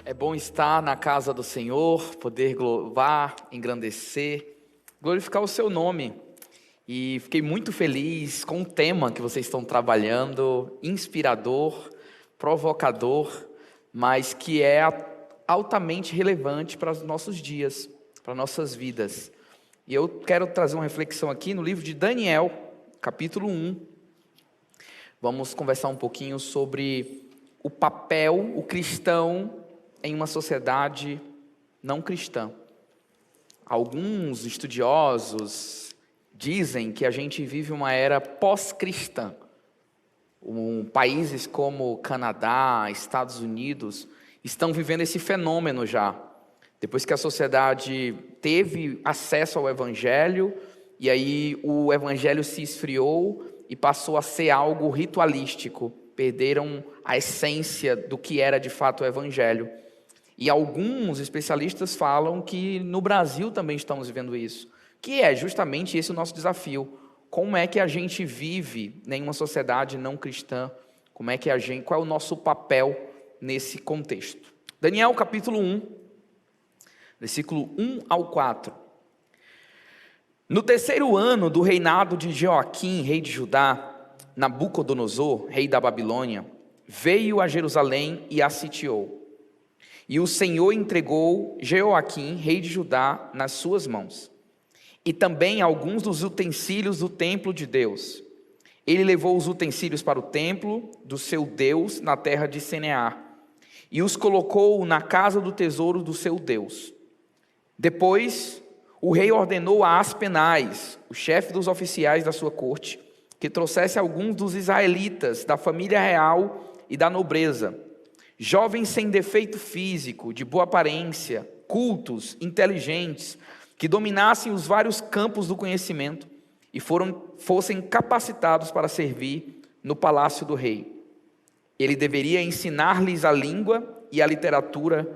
É bom estar na casa do Senhor, poder louvar, engrandecer, glorificar o seu nome. E fiquei muito feliz com o tema que vocês estão trabalhando, inspirador, provocador, mas que é altamente relevante para os nossos dias, para nossas vidas. E eu quero trazer uma reflexão aqui no livro de Daniel, capítulo 1. Vamos conversar um pouquinho sobre o papel, o cristão, em uma sociedade não cristã. Alguns estudiosos dizem que a gente vive uma era pós-cristã. Países como Canadá, Estados Unidos, estão vivendo esse fenômeno já. Depois que a sociedade teve acesso ao Evangelho, e aí o Evangelho se esfriou e passou a ser algo ritualístico. Perderam a essência do que era de fato o Evangelho. E alguns especialistas falam que no Brasil também estamos vivendo isso, que é justamente esse o nosso desafio. Como é que a gente vive em uma sociedade não cristã? Qual é o nosso papel nesse contexto? Daniel capítulo 1, versículo 1 ao 4. No terceiro ano do reinado de Joaquim, rei de Judá, Nabucodonosor, rei da Babilônia, veio a Jerusalém e a sitiou. E o Senhor entregou Jeoaquim, rei de Judá, nas suas mãos, e também alguns dos utensílios do templo de Deus. Ele levou os utensílios para o templo do seu Deus na terra de Senear, e os colocou na casa do tesouro do seu Deus. Depois, o rei ordenou a Aspenaz, o chefe dos oficiais da sua corte, que trouxesse alguns dos israelitas, da família real e da nobreza, jovens sem defeito físico, de boa aparência, cultos, inteligentes, que dominassem os vários campos do conhecimento e fossem capacitados para servir no palácio do rei. Ele deveria ensinar-lhes a língua e a literatura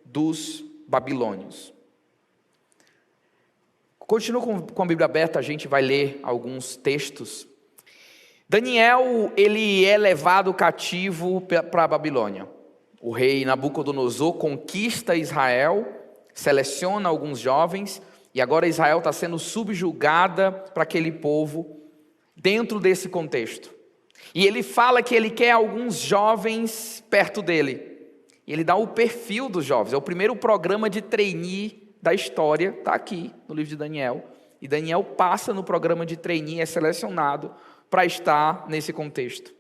dos babilônios. Continuo com a Bíblia aberta, a gente vai ler alguns textos. Daniel, ele é levado cativo para a Babilônia. O rei Nabucodonosor conquista Israel, seleciona alguns jovens, e agora Israel está sendo subjugada para aquele povo, dentro desse contexto. E ele fala que ele quer alguns jovens perto dele. E ele dá o perfil dos jovens. É o primeiro programa de trainee da história, está aqui no livro de Daniel. E Daniel passa no programa de trainee, é selecionado para estar nesse contexto.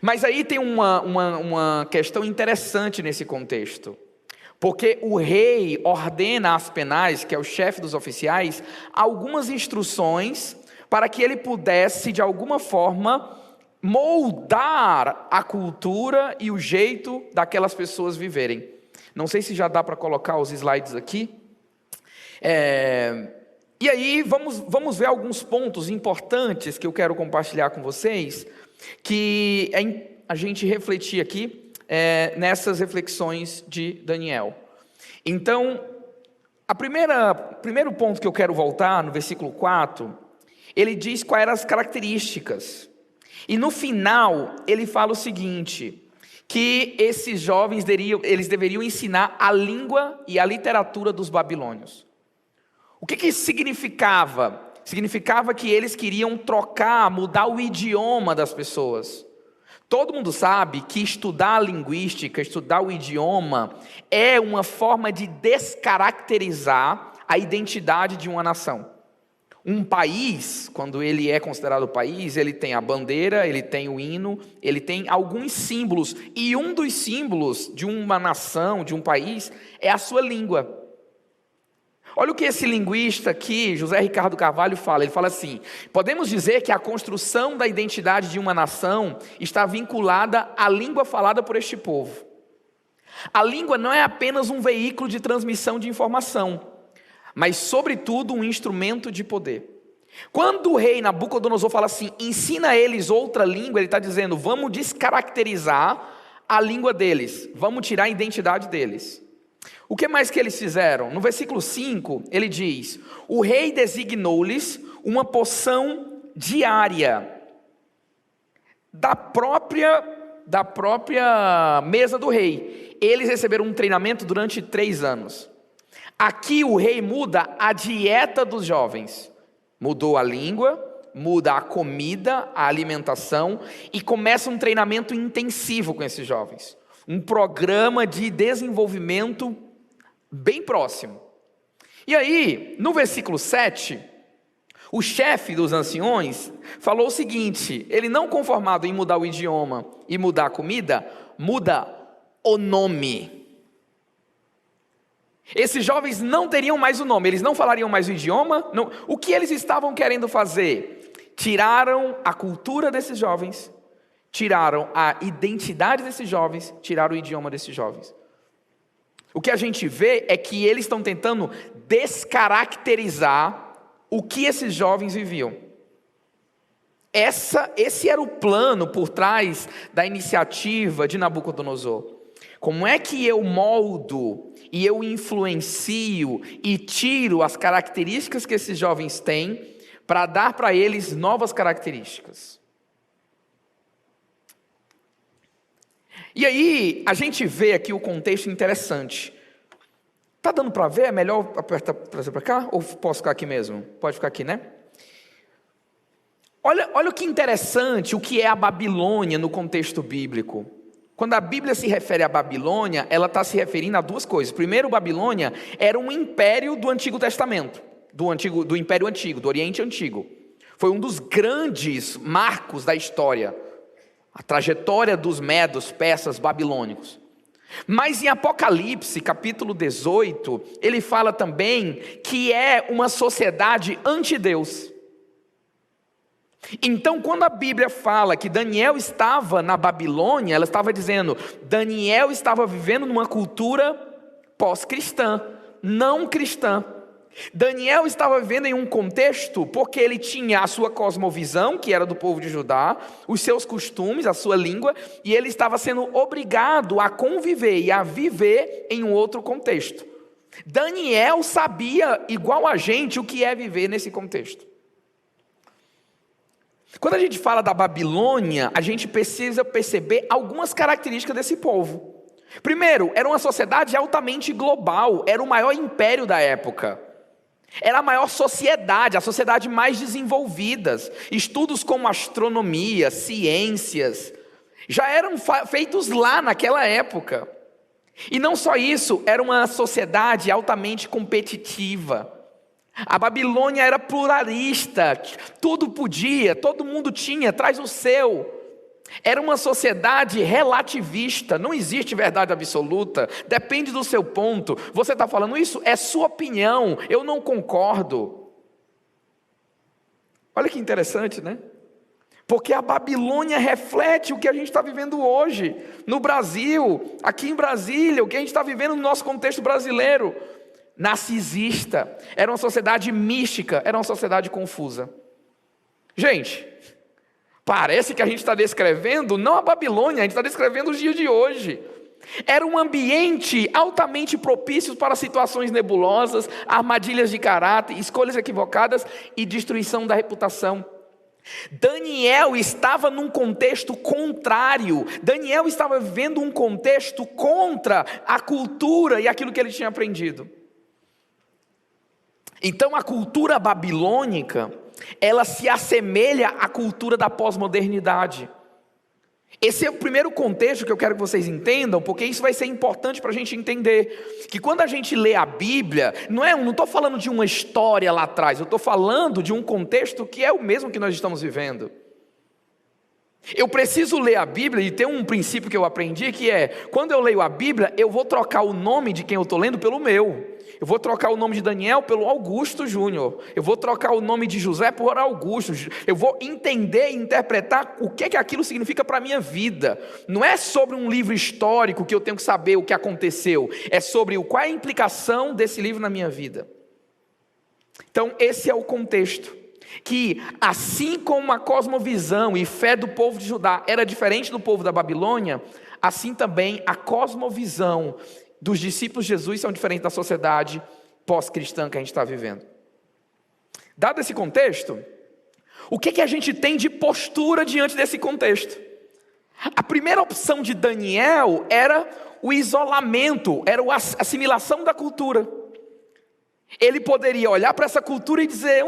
Mas aí tem uma questão interessante nesse contexto, porque o rei ordena a Aspenaz, que é o chefe dos oficiais, algumas instruções para que ele pudesse, de alguma forma, moldar a cultura e o jeito daquelas pessoas viverem. Não sei se já dá para colocar os slides aqui. E aí vamos ver alguns pontos importantes que eu quero compartilhar com vocês, que a gente refletir aqui nessas reflexões de Daniel. Então, primeiro ponto que eu quero voltar, no versículo 4, ele diz quais eram as características. E no final, ele fala o seguinte, que esses jovens eles deveriam ensinar a língua e a literatura dos babilônios. O que isso significava? Significava que eles queriam mudar o idioma das pessoas. Todo mundo sabe que estudar a linguística, estudar o idioma, é uma forma de descaracterizar a identidade de uma nação. Um país, quando ele é considerado país, ele tem a bandeira, ele tem o hino, ele tem alguns símbolos. E um dos símbolos de uma nação, de um país, é a sua língua. Olha o que esse linguista aqui, José Ricardo Carvalho, fala. Ele fala assim: podemos dizer que a construção da identidade de uma nação está vinculada à língua falada por este povo. A língua não é apenas um veículo de transmissão de informação, mas, sobretudo, um instrumento de poder. Quando o rei Nabucodonosor fala assim, ensina a eles outra língua, ele está dizendo, vamos descaracterizar a língua deles, vamos tirar a identidade deles. O que mais que eles fizeram? No versículo 5, ele diz, o rei designou-lhes uma porção diária da própria mesa do rei. eles receberam um treinamento durante 3 anos. Aqui o rei muda a dieta dos jovens. Mudou a língua, muda a comida, a alimentação, e começa um treinamento intensivo com esses jovens. Um programa de desenvolvimento bem próximo. E aí, no versículo 7, o chefe dos anciões falou o seguinte: ele, não conformado em mudar o idioma e mudar a comida, muda o nome. Esses jovens não teriam mais o nome, eles não falariam mais o idioma. Não. O que eles estavam querendo fazer? Tiraram a cultura desses jovens, tiraram a identidade desses jovens, tiraram o idioma desses jovens. O que a gente vê é que eles estão tentando descaracterizar o que esses jovens viviam. Esse era o plano por trás da iniciativa de Nabucodonosor. Como é que eu moldo e eu influencio e tiro as características que esses jovens têm para dar para eles novas características? E aí, a gente vê aqui o contexto interessante. Está dando para ver? É melhor apertar, trazer para cá? Ou posso ficar aqui mesmo? Pode ficar aqui, né? Olha o que interessante, o que é a Babilônia no contexto bíblico. Quando a Bíblia se refere à Babilônia, ela está se referindo a 2 coisas. Primeiro, Babilônia era um império do Antigo Testamento, do Império Antigo, do Oriente Antigo. Foi um dos grandes marcos da história, a trajetória dos medos, persas, babilônicos. Mas em Apocalipse, capítulo 18, ele fala também que é uma sociedade anti-Deus. Então, quando a Bíblia fala que Daniel estava na Babilônia, ela estava dizendo, Daniel estava vivendo numa cultura pós-cristã, não cristã. Daniel estava vivendo em um contexto porque ele tinha a sua cosmovisão, que era do povo de Judá, os seus costumes, a sua língua, e ele estava sendo obrigado a conviver e a viver em um outro contexto. Daniel sabia, igual a gente, o que é viver nesse contexto. Quando a gente fala da Babilônia, a gente precisa perceber algumas características desse povo. Primeiro, era uma sociedade altamente global, era o maior império da época. Era a maior sociedade, a sociedade mais desenvolvida. Estudos como astronomia, ciências, já eram feitos lá naquela época. E não só isso, era uma sociedade altamente competitiva. A Babilônia era pluralista, tudo podia, todo mundo tinha, traz o seu. Era uma sociedade relativista, não existe verdade absoluta, depende do seu ponto. Você está falando isso? É sua opinião, eu não concordo. Olha que interessante, né? Porque a Babilônia reflete o que a gente está vivendo hoje, no Brasil, aqui em Brasília, o que a gente está vivendo no nosso contexto brasileiro. Narcisista, era uma sociedade mística, era uma sociedade confusa. Gente, parece que a gente está descrevendo não a Babilônia, a gente está descrevendo os dias de hoje. Era um ambiente altamente propício para situações nebulosas, armadilhas de caráter, escolhas equivocadas e destruição da reputação. Daniel estava num contexto contrário. Daniel estava vivendo um contexto contra a cultura e aquilo que ele tinha aprendido. Então a cultura babilônica, ela se assemelha à cultura da pós-modernidade. Esse é o primeiro contexto que eu quero que vocês entendam, porque isso vai ser importante para a gente entender, que quando a gente lê a Bíblia, não estou falando de uma história lá atrás, eu estou falando de um contexto que é o mesmo que nós estamos vivendo. Eu preciso ler a Bíblia, e tem um princípio que eu aprendi, que é, quando eu leio a Bíblia, eu vou trocar o nome de quem eu estou lendo pelo meu. Eu vou trocar o nome de Daniel pelo Augusto Júnior. Eu vou trocar o nome de José por Augusto. Eu vou entender e interpretar o que aquilo significa para a minha vida. Não é sobre um livro histórico que eu tenho que saber o que aconteceu. É sobre qual é a implicação desse livro na minha vida. Então, esse é o contexto. Que assim como a cosmovisão e fé do povo de Judá era diferente do povo da Babilônia, assim também a cosmovisão dos discípulos de Jesus são diferentes da sociedade pós-cristã que a gente está vivendo. Dado esse contexto, o que a gente tem de postura diante desse contexto? A primeira opção de Daniel era o isolamento, era a assimilação da cultura. Ele poderia olhar para essa cultura e dizer,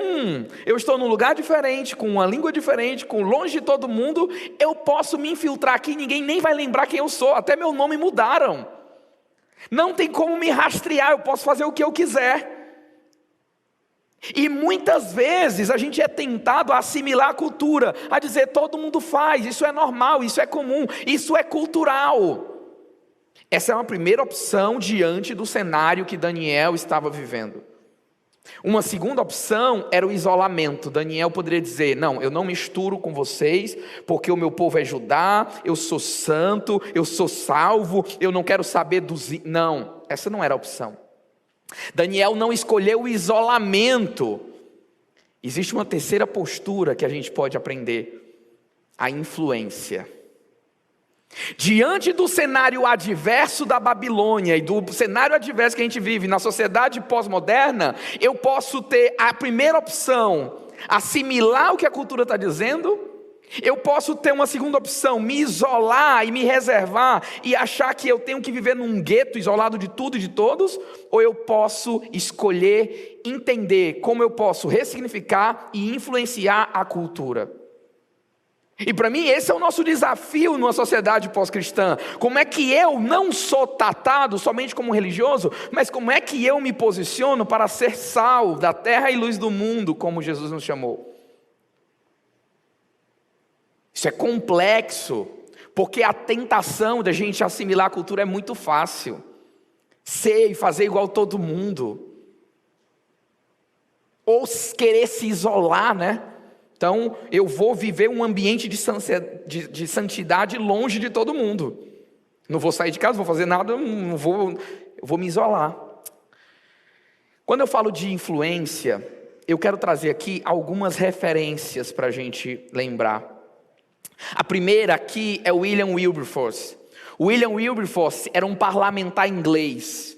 eu estou num lugar diferente, com uma língua diferente, longe de todo mundo, eu posso me infiltrar aqui, ninguém nem vai lembrar quem eu sou, até meu nome mudaram. Não tem como me rastrear, eu posso fazer o que eu quiser. E muitas vezes a gente é tentado a assimilar a cultura, a dizer, todo mundo faz, isso é normal, isso é comum, isso é cultural. Essa é uma primeira opção diante do cenário que Daniel estava vivendo. Uma segunda opção era o isolamento. Daniel poderia dizer, não, eu não misturo com vocês, porque o meu povo é Judá, eu sou santo, eu sou salvo, eu não quero saber dos... Não, essa não era a opção. Daniel não escolheu o isolamento. Existe uma terceira postura que a gente pode aprender: a influência. Diante do cenário adverso da Babilônia e do cenário adverso que a gente vive na sociedade pós-moderna, eu posso ter a primeira opção, assimilar o que a cultura está dizendo. Eu posso ter uma segunda opção, me isolar e me reservar e achar que eu tenho que viver num gueto isolado de tudo e de todos, ou eu posso escolher entender como eu posso ressignificar e influenciar a cultura. E para mim esse é o nosso desafio numa sociedade pós-cristã. Como é que eu não sou tratado somente como religioso, mas como é que eu me posiciono para ser sal da terra e luz do mundo, como Jesus nos chamou? Isso é complexo, porque a tentação da gente assimilar a cultura é muito fácil. Ser e fazer igual todo mundo. Ou querer se isolar, né? Então, eu vou viver um ambiente de santidade longe de todo mundo. Não vou sair de casa, não vou fazer nada, eu vou me isolar. Quando eu falo de influência, eu quero trazer aqui algumas referências para a gente lembrar. A primeira aqui é William Wilberforce. William Wilberforce era um parlamentar inglês.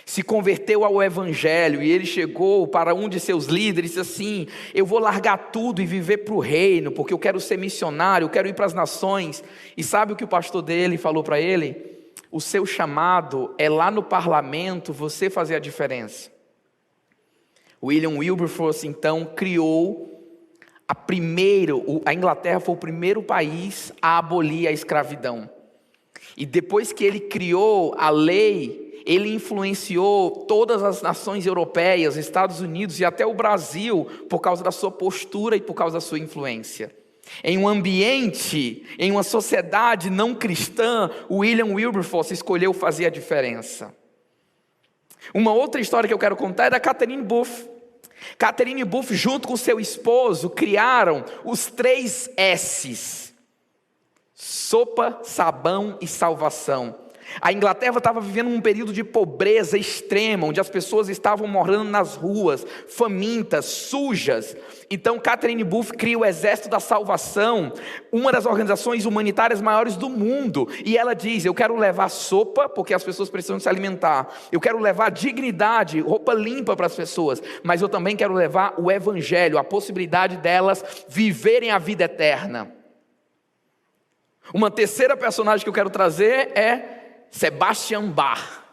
Se converteu ao evangelho e ele chegou para um de seus líderes e disse assim: eu vou largar tudo e viver para o reino, porque eu quero ser missionário, eu quero ir para as nações. E sabe o que o pastor dele falou para ele? O seu chamado é lá no parlamento você fazer a diferença. William Wilberforce então criou a Inglaterra foi o primeiro país a abolir a escravidão. E depois que ele criou a lei, ele influenciou todas as nações europeias, Estados Unidos e até o Brasil, por causa da sua postura e por causa da sua influência. Em um ambiente, em uma sociedade não cristã, William Wilberforce escolheu fazer a diferença. Uma outra história que eu quero contar é da Catherine Booth. Catherine Booth, junto com seu esposo, criaram os 3 S's: sopa, sabão e salvação. A Inglaterra estava vivendo um período de pobreza extrema, onde as pessoas estavam morando nas ruas, famintas, sujas. Então Catherine Booth cria o Exército da Salvação, uma das organizações humanitárias maiores do mundo. E ela diz: eu quero levar sopa, porque as pessoas precisam se alimentar. Eu quero levar dignidade, roupa limpa para as pessoas. Mas eu também quero levar o Evangelho, a possibilidade delas viverem a vida eterna. Uma terceira personagem que eu quero trazer é Sebastian Bach,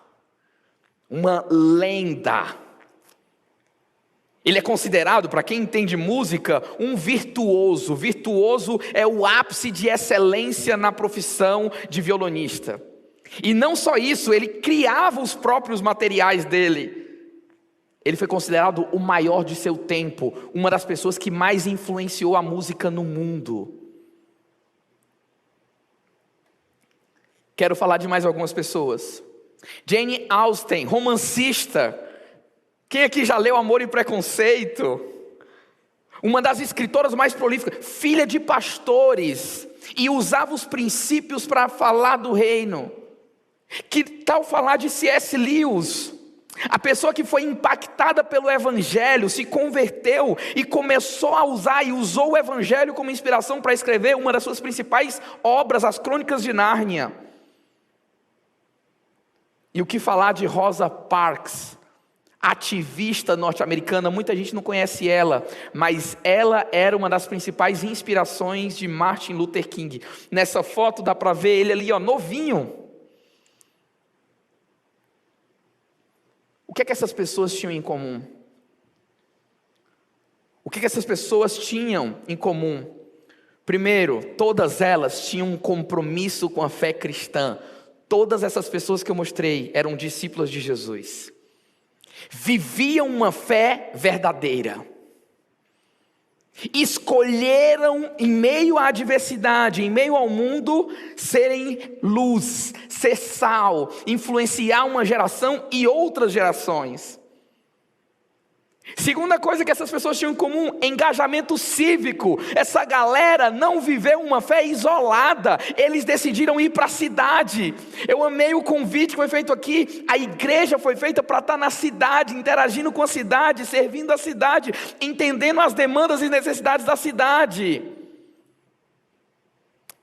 uma lenda. Ele é considerado, para quem entende música, um virtuoso. Virtuoso é o ápice de excelência na profissão de violonista. E não só isso, ele criava os próprios materiais dele. Ele foi considerado o maior de seu tempo, uma das pessoas que mais influenciou a música no mundo. Quero falar de mais algumas pessoas. Jane Austen, romancista. Quem aqui já leu Amor e Preconceito? Uma das escritoras mais prolíficas, filha de pastores, e usava os princípios para falar do reino. Que tal falar de C.S. Lewis? A pessoa que foi impactada pelo Evangelho, se converteu e começou a usar e usou o Evangelho como inspiração para escrever uma das suas principais obras, as Crônicas de Nárnia. E o que falar de Rosa Parks, ativista norte-americana? Muita gente não conhece ela, mas ela era uma das principais inspirações de Martin Luther King. Nessa foto dá para ver ele ali, novinho. O que é que essas pessoas tinham em comum? O que é que essas pessoas tinham em comum? Primeiro, todas elas tinham um compromisso com a fé cristã. Todas essas pessoas que eu mostrei eram discípulos de Jesus. Viviam uma fé verdadeira. Escolheram, em meio à adversidade, em meio ao mundo, serem luz, ser sal, influenciar uma geração e outras gerações. Segunda coisa que essas pessoas tinham em comum: engajamento cívico. Essa galera não viveu uma fé isolada, eles decidiram ir para a cidade. Eu amei o convite que foi feito aqui. A igreja foi feita para estar na cidade, interagindo com a cidade, servindo a cidade, entendendo as demandas e necessidades da cidade.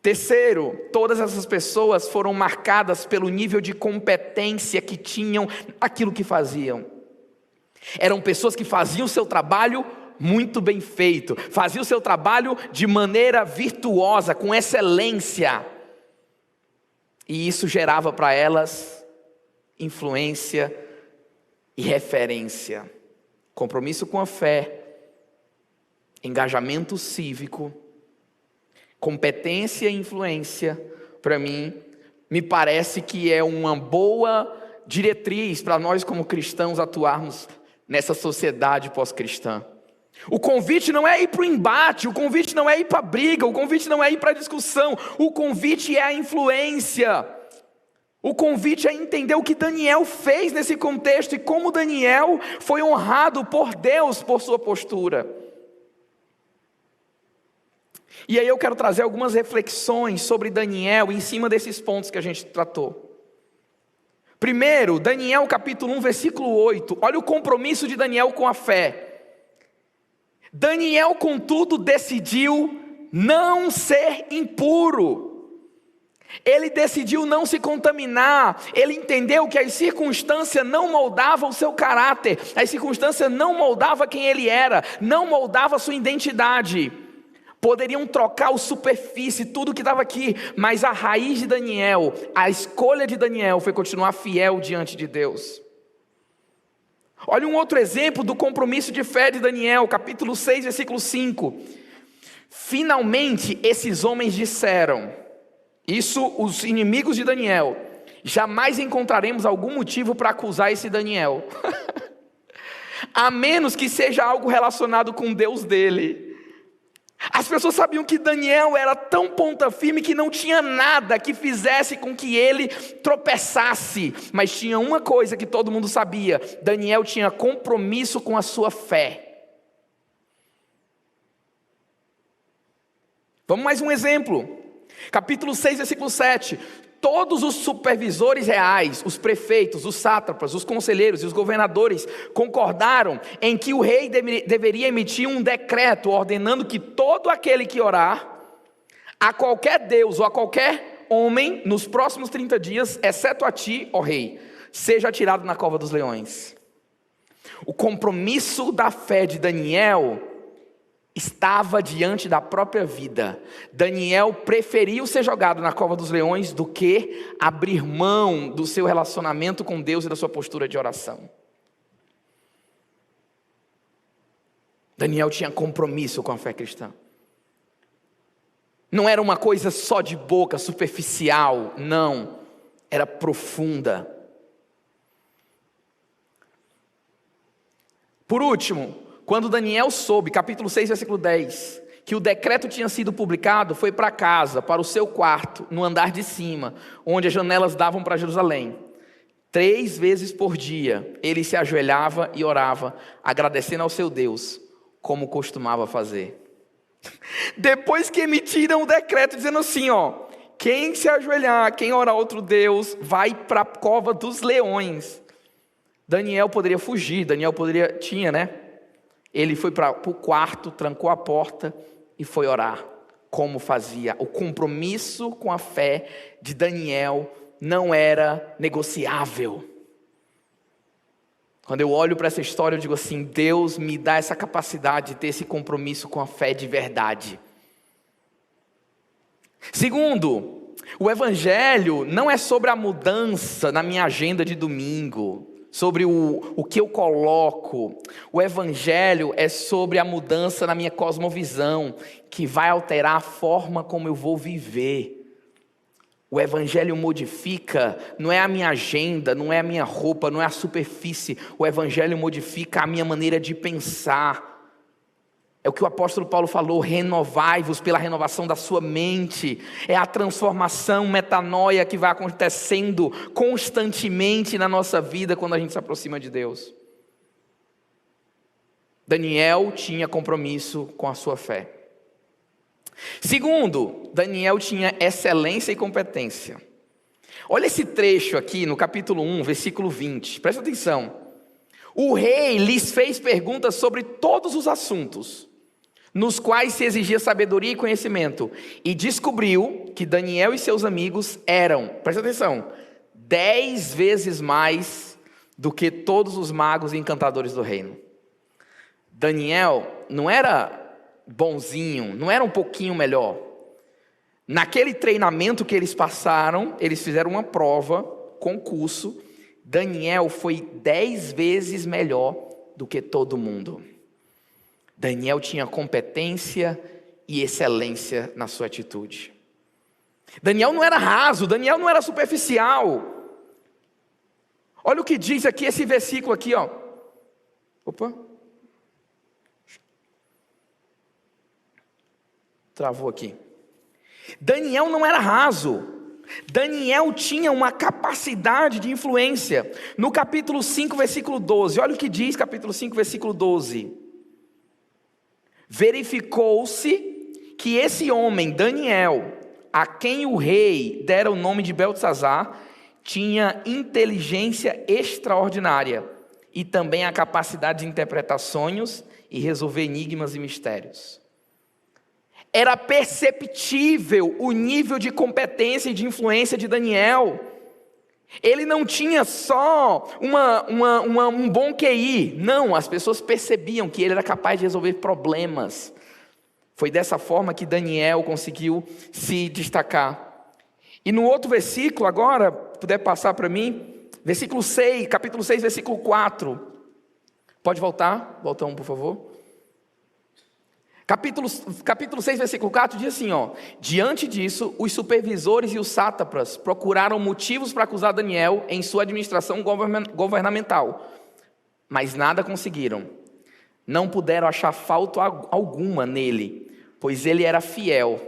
Terceiro, todas essas pessoas foram marcadas pelo nível de competência que tinham naquilo que faziam. Eram pessoas que faziam o seu trabalho muito bem feito, faziam o seu trabalho de maneira virtuosa, com excelência. E isso gerava para elas influência e referência. Compromisso com a fé, engajamento cívico, competência e influência, para mim, me parece que é uma boa diretriz para nós como cristãos atuarmos nessa sociedade pós-cristã. O convite não é ir para o embate, o convite não é ir para a briga, o convite não é ir para a discussão, o convite é a influência. O convite é entender o que Daniel fez nesse contexto e como Daniel foi honrado por Deus por sua postura. E aí eu quero trazer algumas reflexões sobre Daniel em cima desses pontos que a gente tratou. Primeiro, Daniel capítulo 1, versículo 8. Olha o compromisso de Daniel com a fé. Daniel, contudo, decidiu não ser impuro. Ele decidiu não se contaminar. Ele entendeu que as circunstâncias não moldavam o seu caráter. As circunstâncias não moldavam quem ele era. Não moldavam a sua identidade. Poderiam trocar a superfície, tudo que estava aqui, mas a raiz de Daniel, a escolha de Daniel foi continuar fiel diante de Deus. Olha um outro exemplo do compromisso de fé de Daniel, capítulo 6, versículo 5. Finalmente esses homens disseram, isso os inimigos de Daniel, jamais encontraremos algum motivo para acusar esse Daniel, a menos que seja algo relacionado com o Deus dele. As pessoas sabiam que Daniel era tão ponta firme que não tinha nada que fizesse com que ele tropeçasse. Mas tinha uma coisa que todo mundo sabia: Daniel tinha compromisso com a sua fé. Vamos mais um exemplo. Capítulo 6, versículo 7. Todos os supervisores reais, os prefeitos, os sátrapas, os conselheiros e os governadores concordaram em que o rei deveria emitir um decreto ordenando que todo aquele que orar a qualquer deus ou a qualquer homem nos próximos 30 dias, exceto a ti, ó rei, seja atirado na cova dos leões. O compromisso da fé de Daniel estava diante da própria vida. Daniel preferiu ser jogado na cova dos leões do que abrir mão do seu relacionamento com Deus e da sua postura de oração. Daniel tinha compromisso com a fé cristã. Não era uma coisa só de boca, superficial, não. Era profunda. Por último, quando Daniel soube, capítulo 6, versículo 10, que o decreto tinha sido publicado, foi para casa, para o seu quarto, no andar de cima, onde as janelas davam para Jerusalém. 3 vezes por dia, ele se ajoelhava e orava, agradecendo ao seu Deus, como costumava fazer. Depois que emitiram o decreto, dizendo assim, ó, quem se ajoelhar, quem orar a outro Deus, vai para a cova dos leões. Daniel poderia fugir, tinha, né? Ele foi para o quarto, trancou a porta e foi orar, como fazia. O compromisso com a fé de Daniel não era negociável. Quando eu olho para essa história, eu digo assim, Deus me dá essa capacidade de ter esse compromisso com a fé de verdade. Segundo, o evangelho não é sobre a mudança na minha agenda de domingo. sobre o que eu coloco. O evangelho é sobre a mudança na minha cosmovisão, que vai alterar a forma como eu vou viver. O evangelho modifica, não é a minha agenda, não é a minha roupa, não é a superfície. O evangelho modifica a minha maneira de pensar. É o que o apóstolo Paulo falou: renovai-vos pela renovação da sua mente. É a transformação, metanoia que vai acontecendo constantemente na nossa vida quando a gente se aproxima de Deus. Daniel tinha compromisso com a sua fé. Segundo, Daniel tinha excelência e competência. Olha esse trecho aqui no capítulo 1, versículo 20. Presta atenção. O rei lhes fez perguntas sobre todos os assuntos, nos quais se exigia sabedoria e conhecimento, e descobriu que Daniel e seus amigos eram, presta atenção, 10 vezes mais do que todos os magos e encantadores do reino. Daniel não era bonzinho, não era um pouquinho melhor. Naquele treinamento que eles passaram, eles fizeram uma prova, concurso. Daniel foi 10 vezes melhor do que todo mundo. Daniel tinha competência e excelência na sua atitude. Daniel não era raso, Daniel não era superficial. Olha o que diz aqui esse versículo aqui, ó. Opa. Travou aqui. Daniel não era raso. Daniel tinha uma capacidade de influência. No capítulo 5, versículo 12. Olha o que diz capítulo 5, versículo 12. Verificou-se que esse homem, Daniel, a quem o rei dera o nome de Beltesazar, tinha inteligência extraordinária e também a capacidade de interpretar sonhos e resolver enigmas e mistérios. Era perceptível o nível de competência e de influência de Daniel. Ele não tinha só um bom QI. Não, as pessoas percebiam que ele era capaz de resolver problemas. Foi dessa forma que Daniel conseguiu se destacar. E no outro versículo, agora, puder passar para mim, versículo 6, capítulo 6, versículo 4. Pode voltar? Volta um, por favor. Capítulo 6, versículo 4 diz assim, ó: diante disso, os supervisores e os sátrapas procuraram motivos para acusar Daniel em sua administração governamental, mas nada conseguiram. Não puderam achar falta alguma nele, pois ele era fiel,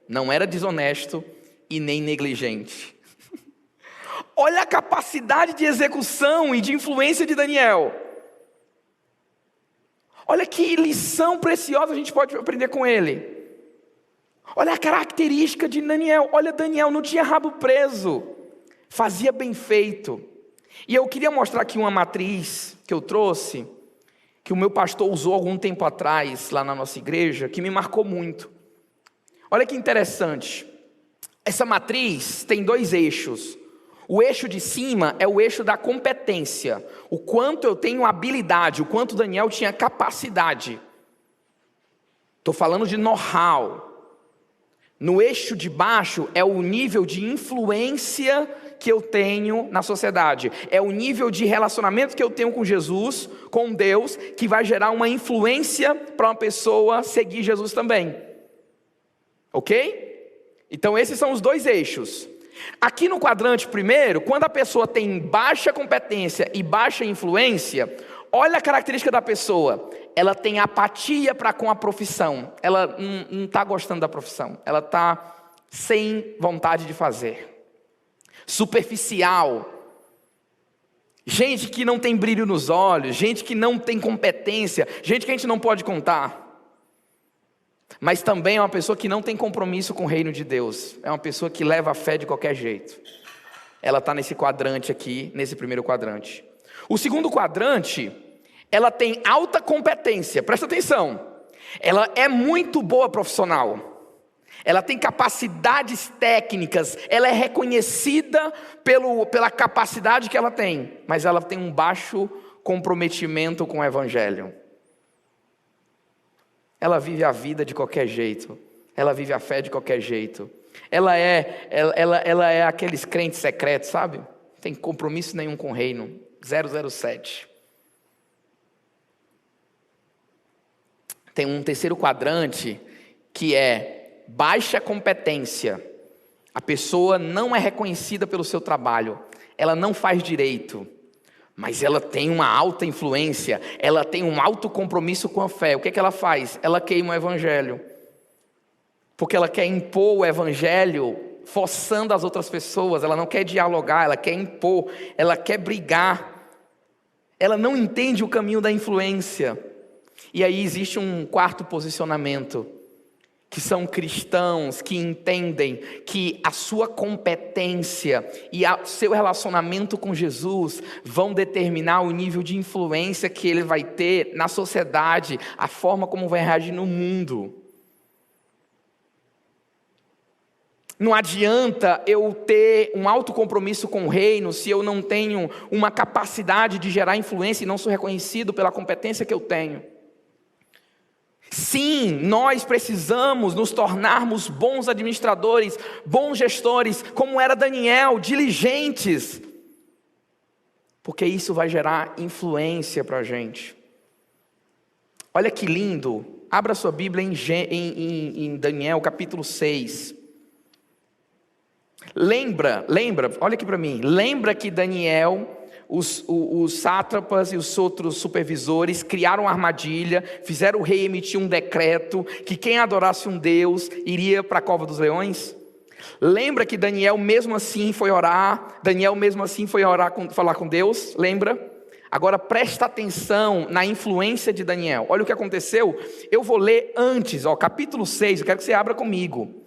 não era desonesto e nem negligente. Olha a capacidade de execução e de influência de Daniel. Olha que lição preciosa a gente pode aprender com ele. Olha a característica de Daniel. Olha, Daniel não tinha rabo preso, fazia bem feito. E eu queria mostrar aqui uma matriz que eu trouxe, que o meu pastor usou algum tempo atrás, lá na nossa igreja, que me marcou muito. Olha que interessante. Essa matriz tem 2 eixos. O eixo de cima é o eixo da competência, o quanto eu tenho habilidade, o quanto Daniel tinha capacidade. Estou falando de know-how. No eixo de baixo é o nível de influência que eu tenho na sociedade. É o nível de relacionamento que eu tenho com Jesus, com Deus, que vai gerar uma influência para uma pessoa seguir Jesus também. Ok? Então esses são os 2 eixos. Aqui no quadrante primeiro, quando a pessoa tem baixa competência e baixa influência, olha a característica da pessoa. Ela tem apatia para com a profissão. Ela não está gostando da profissão. Ela está sem vontade de fazer. Superficial. Gente que não tem brilho nos olhos. Gente que não tem competência. Gente que a gente não pode contar. Mas também é uma pessoa que não tem compromisso com o reino de Deus. É uma pessoa que leva a fé de qualquer jeito. Ela está nesse quadrante aqui, nesse primeiro quadrante. O segundo quadrante, ela tem alta competência. Presta atenção. Ela é muito boa profissional. Ela tem capacidades técnicas. Ela é reconhecida pela capacidade que ela tem. Mas ela tem um baixo comprometimento com o evangelho. Ela vive a vida de qualquer jeito. Ela vive a fé de qualquer jeito. Ela é aqueles crentes secretos, sabe? Não tem compromisso nenhum com o reino. 007. Tem um terceiro quadrante que é baixa competência. A pessoa não é reconhecida pelo seu trabalho, ela não faz direito, mas ela tem uma alta influência, ela tem um alto compromisso com a fé. O que ela faz? Ela queima o evangelho, porque ela quer impor o evangelho, forçando as outras pessoas. Ela não quer dialogar, ela quer impor, ela quer brigar, ela não entende o caminho da influência. E aí existe um quarto posicionamento, que são cristãos que entendem que a sua competência e o seu relacionamento com Jesus vão determinar o nível de influência que ele vai ter na sociedade, a forma como vai reagir no mundo. Não adianta eu ter um alto compromisso com o reino se eu não tenho uma capacidade de gerar influência e não sou reconhecido pela competência que eu tenho. Sim, nós precisamos nos tornarmos bons administradores, bons gestores, como era Daniel, diligentes, porque isso vai gerar influência para a gente. Olha que lindo, abra sua Bíblia em Daniel capítulo 6. Lembra, olha aqui para mim, lembra que Daniel, os sátrapas e os outros supervisores criaram uma armadilha, fizeram o rei emitir um decreto, que quem adorasse um Deus iria para a cova dos leões? Lembra que Daniel mesmo assim foi orar, falar com Deus, lembra? Agora presta atenção na influência de Daniel, olha o que aconteceu, eu vou ler antes, capítulo 6, eu quero que você abra comigo.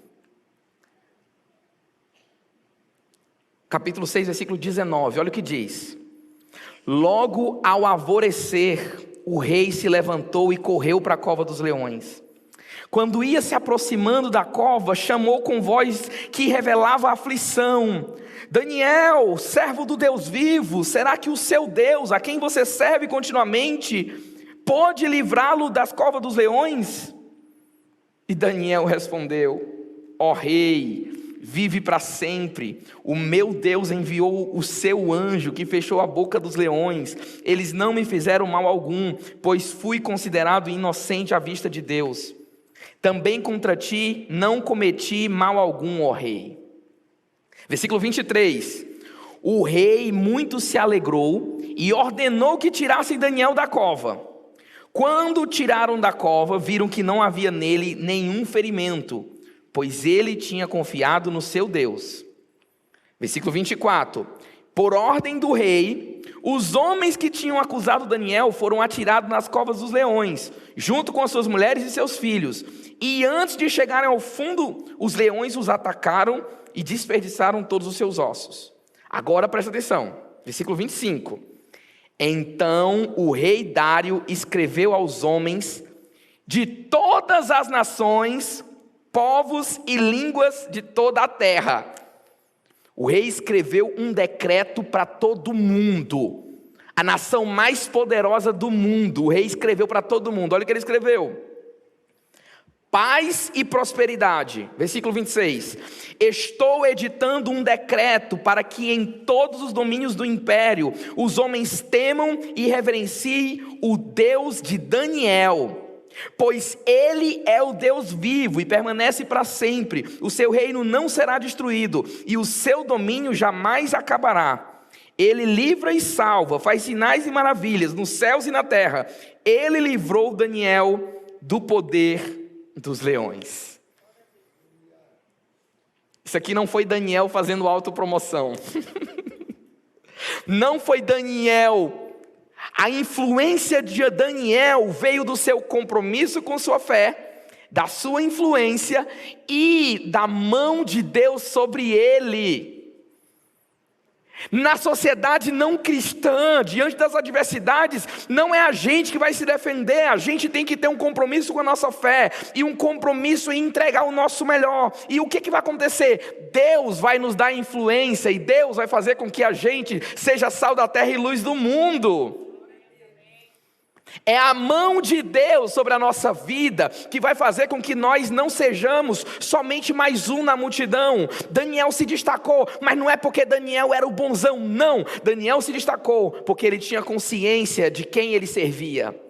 Capítulo 6, versículo 19, olha o que diz. Logo ao alvorecer, o rei se levantou e correu para a cova dos leões. Quando ia se aproximando da cova, chamou com voz que revelava aflição: Daniel, servo do Deus vivo, será que o seu Deus, a quem você serve continuamente, pode livrá-lo das covas dos leões? E Daniel respondeu: ó rei, vive para sempre, o meu Deus enviou o seu anjo que fechou a boca dos leões, eles não me fizeram mal algum, pois fui considerado inocente à vista de Deus. Também contra ti não cometi mal algum, ó rei. Versículo 23, o rei muito se alegrou e ordenou que tirassem Daniel da cova. Quando o tiraram da cova, viram que não havia nele nenhum ferimento, pois ele tinha confiado no seu Deus. Versículo 24, por ordem do rei, os homens que tinham acusado Daniel foram atirados nas covas dos leões, junto com as suas mulheres e seus filhos, e antes de chegarem ao fundo, os leões os atacaram e desperdiçaram todos os seus ossos. Agora presta atenção, versículo 25, então o rei Dário escreveu aos homens de todas as nações, povos e línguas de toda a terra. O rei escreveu um decreto para todo mundo, a nação mais poderosa do mundo. O rei escreveu para todo mundo, olha o que ele escreveu: paz e prosperidade. Versículo 26, estou editando um decreto para que em todos os domínios do império os homens temam e reverenciem o Deus de Daniel, pois ele é o Deus vivo e permanece para sempre. O seu reino não será destruído e o seu domínio jamais acabará. Ele livra e salva, faz sinais e maravilhas nos céus e na terra. Ele livrou Daniel do poder dos leões. Isso aqui não foi Daniel fazendo autopromoção. Não foi Daniel. A influência de Daniel veio do seu compromisso com sua fé, da sua influência e da mão de Deus sobre ele. Na sociedade não cristã, diante das adversidades, não é a gente que vai se defender, a gente tem que ter um compromisso com a nossa fé, e um compromisso em entregar o nosso melhor. E o que vai acontecer? Deus vai nos dar influência, e Deus vai fazer com que a gente seja sal da terra e luz do mundo. É a mão de Deus sobre a nossa vida que vai fazer com que nós não sejamos somente mais um na multidão. Daniel se destacou, mas não é porque Daniel era o bonzão, não. Daniel se destacou porque ele tinha consciência de quem ele servia.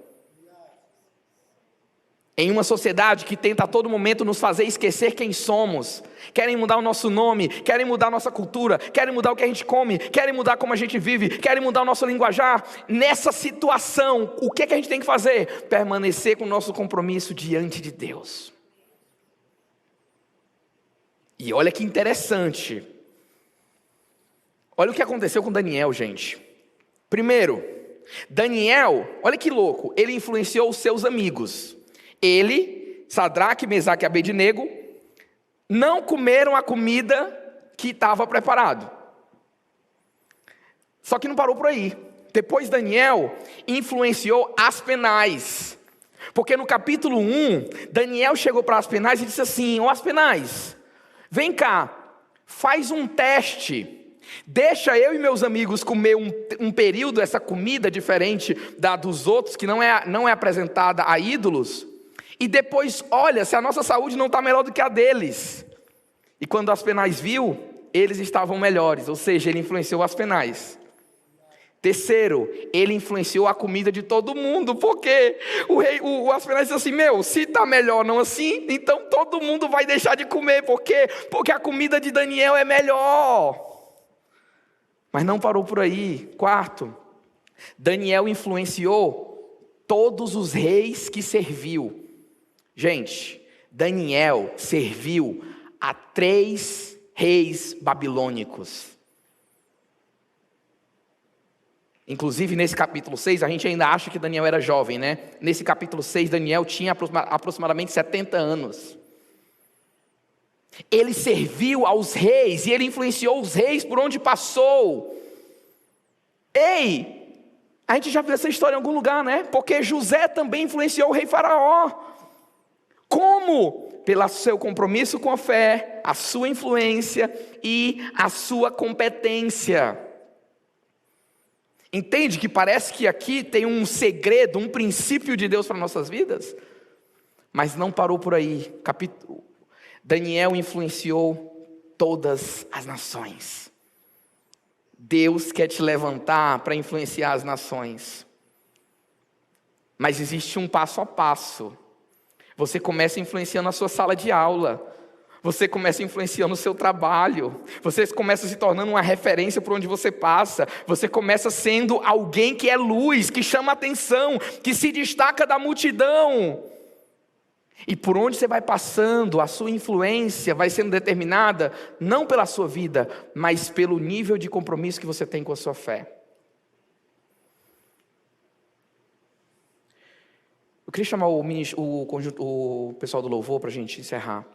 Em uma sociedade que tenta a todo momento nos fazer esquecer quem somos, querem mudar o nosso nome, querem mudar a nossa cultura, querem mudar o que a gente come, querem mudar como a gente vive, querem mudar o nosso linguajar. Nessa situação, o que a gente tem que fazer? Permanecer com o nosso compromisso diante de Deus. E olha que interessante. Olha o que aconteceu com Daniel, gente. Primeiro, Daniel, olha que louco, ele influenciou os seus amigos. Ele, Sadraque, Mesaque e Abednego, não comeram a comida que estava preparado. Só que não parou por aí. Depois Daniel influenciou Aspenaz. Porque no capítulo 1, Daniel chegou para Aspenaz e disse assim: ô Aspenaz, vem cá, faz um teste. Deixa eu e meus amigos comer um período essa comida diferente da dos outros, que não é apresentada a ídolos. E depois, olha, se a nossa saúde não está melhor do que a deles. E quando Aspenaz viu, eles estavam melhores. Ou seja, ele influenciou Aspenaz. Terceiro, ele influenciou a comida de todo mundo. Porque o Aspenaz disse assim: se está melhor não assim, então todo mundo vai deixar de comer. Por quê? Porque a comida de Daniel é melhor. Mas não parou por aí. Quarto, Daniel influenciou todos os reis que serviu. Gente, Daniel serviu a 3 reis babilônicos. Inclusive nesse capítulo 6, a gente ainda acha que Daniel era jovem, né? Nesse capítulo 6, Daniel tinha aproximadamente 70 anos. Ele serviu aos reis e ele influenciou os reis por onde passou. Ei, a gente já viu essa história em algum lugar, né? Porque José também influenciou o rei Faraó. Como? Pelo seu compromisso com a fé, a sua influência e a sua competência. Entende que parece que aqui tem um segredo, um princípio de Deus para nossas vidas? Mas não parou por aí. Daniel influenciou todas as nações. Deus quer te levantar para influenciar as nações. Mas existe um passo a passo. Você começa influenciando a sua sala de aula. Você começa influenciando o seu trabalho. Você começa se tornando uma referência por onde você passa. Você começa sendo alguém que é luz, que chama atenção, que se destaca da multidão. E por onde você vai passando, a sua influência vai sendo determinada, não pela sua vida, mas pelo nível de compromisso que você tem com a sua fé. Eu queria chamar o pessoal do louvor para a gente encerrar.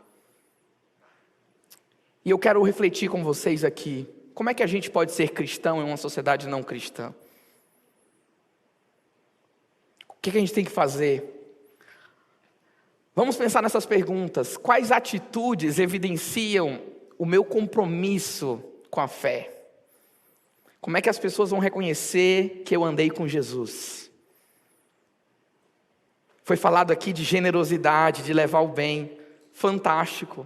E eu quero refletir com vocês aqui, como é que a gente pode ser cristão em uma sociedade não cristã? O que a gente tem que fazer? Vamos pensar nessas perguntas. Quais atitudes evidenciam o meu compromisso com a fé? Como é que as pessoas vão reconhecer que eu andei com Jesus? Foi falado aqui de generosidade, de levar o bem. Fantástico.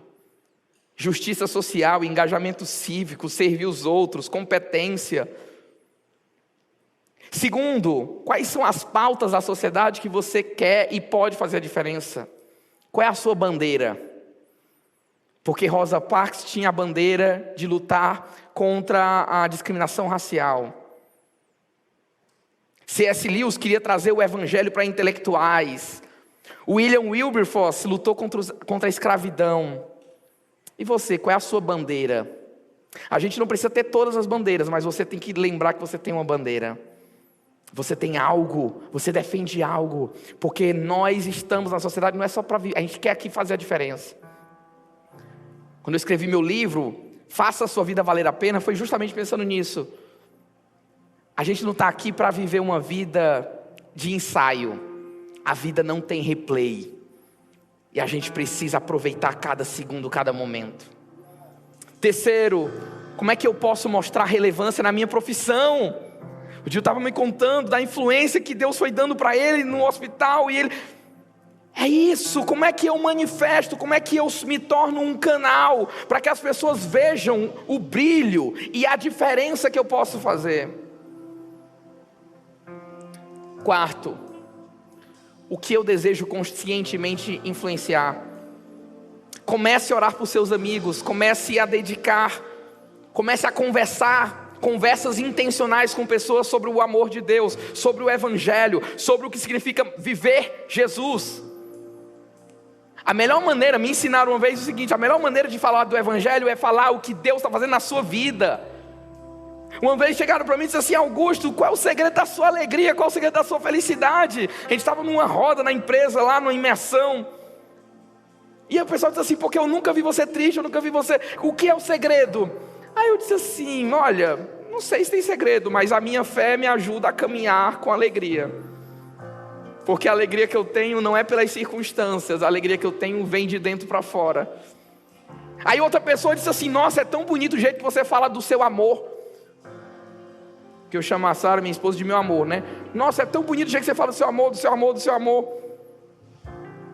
Justiça social, engajamento cívico, servir os outros, competência. Segundo, quais são as pautas da sociedade que você quer e pode fazer a diferença? Qual é a sua bandeira? Porque Rosa Parks tinha a bandeira de lutar contra a discriminação racial. C.S. Lewis queria trazer o evangelho para intelectuais. William Wilberforce lutou contra a escravidão. E você, qual é a sua bandeira? A gente não precisa ter todas as bandeiras, mas você tem que lembrar que você tem uma bandeira. Você tem algo, você defende algo. Porque nós estamos na sociedade, não é só para viver, a gente quer aqui fazer a diferença. Quando eu escrevi meu livro, Faça a Sua Vida Valer a Pena, foi justamente pensando nisso. A gente não está aqui para viver uma vida de ensaio. A vida não tem replay. E a gente precisa aproveitar cada segundo, cada momento. Terceiro, como é que eu posso mostrar relevância na minha profissão? O Dio estava me contando da influência que Deus foi dando para ele no hospital, e ele... É isso, como é que eu manifesto, como é que eu me torno um canal, para que as pessoas vejam o brilho e a diferença que eu posso fazer. Quarto, o que eu desejo conscientemente influenciar. Comece a orar por seus amigos, comece a dedicar, comece a conversas intencionais com pessoas sobre o amor de Deus, sobre o Evangelho, sobre o que significa viver Jesus. A melhor maneira, me ensinaram uma vez o seguinte: a melhor maneira de falar do Evangelho é falar o que Deus está fazendo na sua vida. Uma vez chegaram para mim e disseram assim: Augusto, qual é o segredo da sua alegria? Qual é o segredo da sua felicidade? A gente estava numa roda na empresa lá, numa imersão. E o pessoal disse assim: porque eu nunca vi você triste, eu nunca vi você... O que é o segredo? Aí eu disse assim: olha, não sei se tem segredo, mas a minha fé me ajuda a caminhar com alegria. Porque a alegria que eu tenho não é pelas circunstâncias, a alegria que eu tenho vem de dentro para fora. Aí outra pessoa disse assim: nossa, é tão bonito o jeito que você fala do seu amor. Que eu chamo a Sara, minha esposa, de meu amor, né? Nossa, é tão bonito o jeito que você fala do seu amor, do seu amor, do seu amor.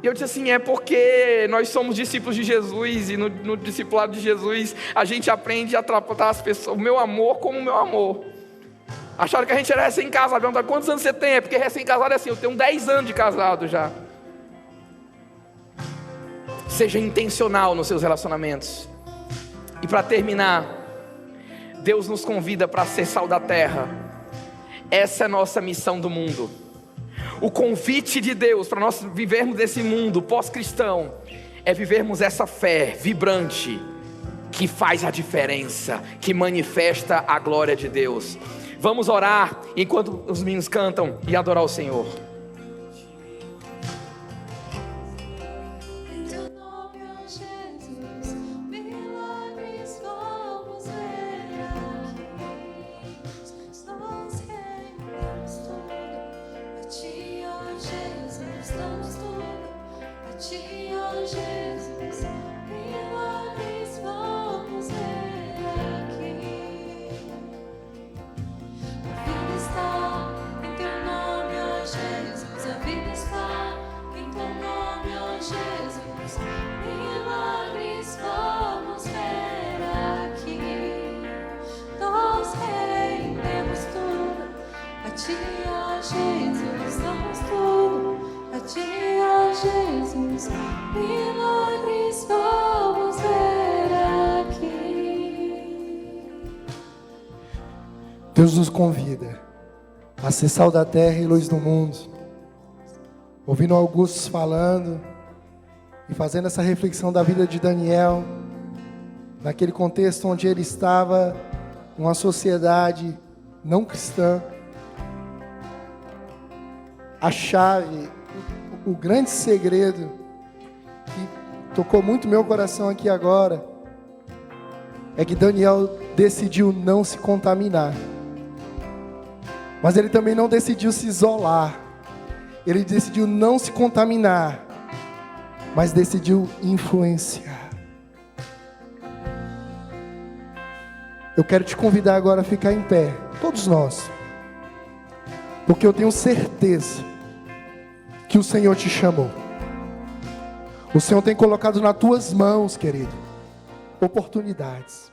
E eu disse assim: é porque nós somos discípulos de Jesus, e no discipulado de Jesus a gente aprende a tratar as pessoas, o meu amor como o meu amor. Acharam que a gente era recém-casado. Perguntaram: quantos anos você tem? É porque recém-casado é assim: eu tenho 10 anos de casado já. Seja intencional nos seus relacionamentos. E para terminar, Deus nos convida para ser sal da terra. Essa é a nossa missão do mundo. O convite de Deus para nós vivermos esse mundo pós-cristão é vivermos essa fé vibrante, que faz a diferença, que manifesta a glória de Deus. Vamos orar enquanto os meninos cantam e adorar o Senhor. Em teu nome, ó Jesus, milagres vamos ver aqui. Nós rendemos tudo a ti, ó Jesus, damos tudo a ti, ó Jesus, milagres vamos ver aqui. A vida está em teu nome, ó Jesus. A vida está em teu nome, ó Jesus. Milagres vamos ver aqui. Nós rendemos tudo a ti, ó Jesus. Damos tudo a ti, ó Jesus. Milagres vamos ver aqui. Deus nos convida a ser sal da terra e luz do mundo. Ouvindo Augusto falando e fazendo essa reflexão da vida de Daniel, naquele contexto onde ele estava, numa sociedade não cristã, a chave, o grande segredo que tocou muito meu coração aqui agora, é que Daniel decidiu não se contaminar. Mas ele também não decidiu se isolar. Ele decidiu não se contaminar, mas decidiu influenciar. Eu quero te convidar agora a ficar em pé, todos nós, porque eu tenho certeza que o Senhor te chamou. O Senhor tem colocado nas tuas mãos, querido, oportunidades.